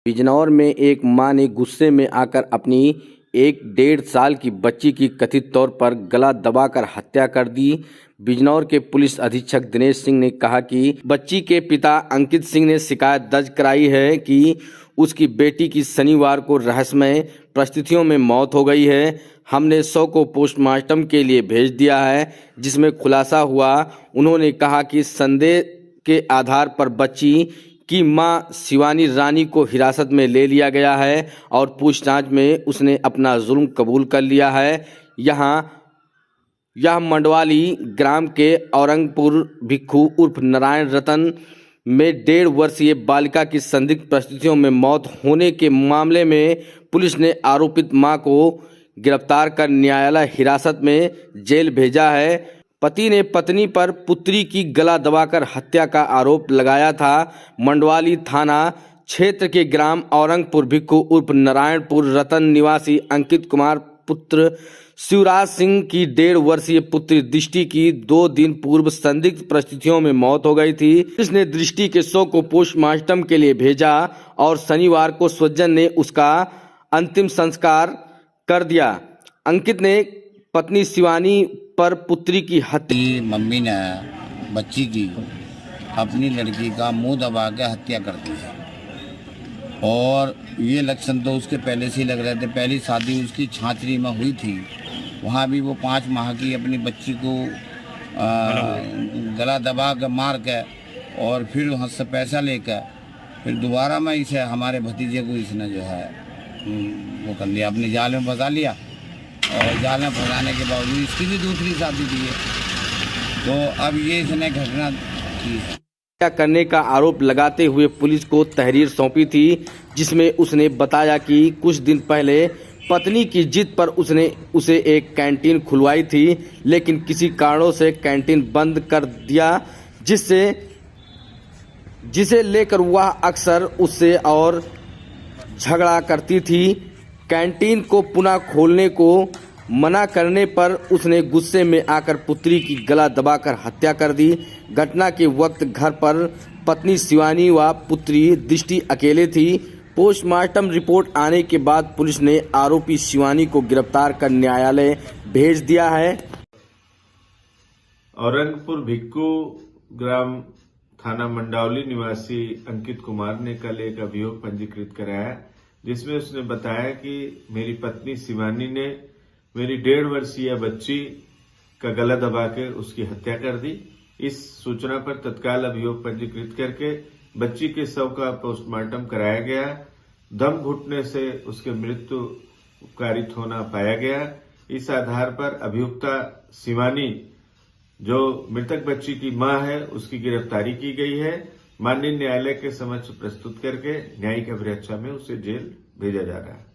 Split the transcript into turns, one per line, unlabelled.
बिजनौर में एक मां ने गुस्से में आकर अपनी 1.5 साल की बच्ची की कथित तौर पर गला दबाकर हत्या कर दी। बिजनौर के पुलिस अधीक्षक दिनेश सिंह ने कहा कि बच्ची के पिता अंकित सिंह ने शिकायत दर्ज कराई है कि उसकी बेटी की शनिवार को रहस्यमय परिस्थितियों में मौत हो गई है। हमने शव को पोस्टमार्टम के लिए भेज दिया है, जिसमें खुलासा हुआ। उन्होंने कहा कि संदेह के आधार पर बच्ची की मां शिवानी रानी को हिरासत में ले लिया गया है और पूछताछ में उसने अपना जुर्म कबूल कर लिया है। यह मंडवाली ग्राम के औरंगपुर भिक्खू उर्फ नारायण रतन में 1.5 वर्षीय बालिका की संदिग्ध परिस्थितियों में मौत होने के मामले में पुलिस ने आरोपित मां को गिरफ्तार कर न्यायालय हिरासत में जेल भेजा है। पति ने पत्नी पर पुत्री की गला दबाकर हत्या का आरोप लगाया था। मंडवाली थाना क्षेत्र के ग्राम औरंगपुर भिक्खू उर्फ नारायणपुर रतन निवासी अंकित कुमार पुत्र शिवराज सिंह की 1.5 वर्षीय पुत्री दृष्टि की 2 दिन पूर्व संदिग्ध परिस्थितियों में मौत हो गई थी। इसने दृष्टि के शव को पोस्टमार्टम के लिए भेजा और शनिवार को स्वजन ने उसका अंतिम संस्कार कर दिया। अंकित ने पत्नी शिवानी पर पुत्री की हत्या
मम्मी ने बच्ची की अपनी लड़की का मुंह दबा के हत्या कर दी है और ये लक्षण तो उसके पहले से ही लग रहे थे। पहली शादी उसकी छाछरी में हुई थी, वहाँ भी वो 5 माह की अपनी बच्ची को गला दबा के मार के और फिर वहाँ से पैसा लेकर फिर दोबारा में इसे हमारे भतीजे को इसने जो है वो कर लिया, अपने जाल में फंसा लिया और जाल में फंसाने के बावजूद इसकी भी दूसरी शादी की है। तो अब ये इसने घटना की है
करने का आरोप लगाते हुए पुलिस को तहरीर सौंपी थी, जिसमें उसने बताया कि कुछ दिन पहले पत्नी की जिद पर उसने उसे एक कैंटीन खुलवाई थी, लेकिन किसी कारणों से कैंटीन बंद कर दिया, जिसे लेकर वह अक्सर उससे और झगड़ा करती थी। कैंटीन को पुनः खोलने को मना करने पर उसने गुस्से में आकर पुत्री की गला दबाकर हत्या कर दी। घटना के वक्त घर पर पत्नी शिवानी व पुत्री दृष्टि अकेले थी। पोस्टमार्टम रिपोर्ट आने के बाद पुलिस ने आरोपी शिवानी को गिरफ्तार कर न्यायालय भेज दिया है।
औरंगपुर भिक्खू ग्राम थाना मंडौली निवासी अंकित कुमार ने कल एक अभियोग पंजीकृत कराया, जिसमें उसने बताया कि मेरी पत्नी शिवानी ने मेरी 1.5 वर्षीय बच्ची का गला दबा के उसकी हत्या कर दी। इस सूचना पर तत्काल अभियोग पंजीकृत करके बच्ची के शव का पोस्टमार्टम कराया गया। दम घुटने से उसकी मृत्यु कारित होना पाया गया। इस आधार पर अभियुक्ता शिवानी, जो मृतक बच्ची की मां है, उसकी गिरफ्तारी की गई है। माननीय न्यायालय के समक्ष प्रस्तुत करके न्यायिक अभिरक्षा में उसे जेल भेजा जा रहा है।